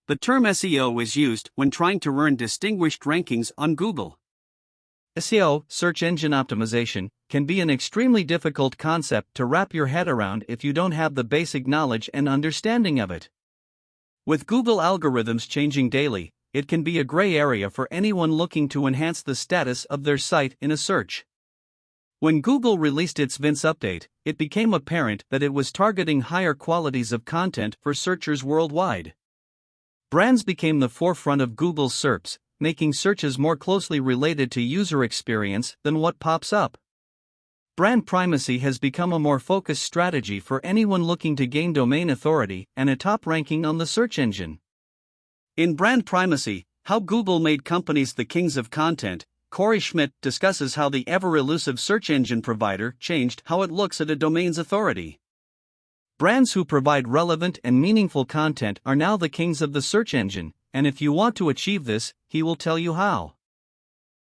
The term SEO is used when trying to earn distinguished rankings on Google. SEO, search engine optimization, can be an extremely difficult concept to wrap your head around if you don't have the basic knowledge and understanding of it. With Google algorithms changing daily, it can be a gray area for anyone looking to enhance the status of their site in a search. When Google released its Vince update, it became apparent that it was targeting higher qualities of content for searchers worldwide. Brands became the forefront of Google's SERPs, making searches more closely related to user experience than what pops up. Brand primacy has become a more focused strategy for anyone looking to gain domain authority and a top ranking on the search engine. In Brand Primacy, How Google Made Companies the Kings of Content, Corey Schmidt discusses how the ever-elusive search engine provider changed how it looks at a domain's authority. Brands who provide relevant and meaningful content are now the kings of the search engine, and if you want to achieve this, he will tell you how.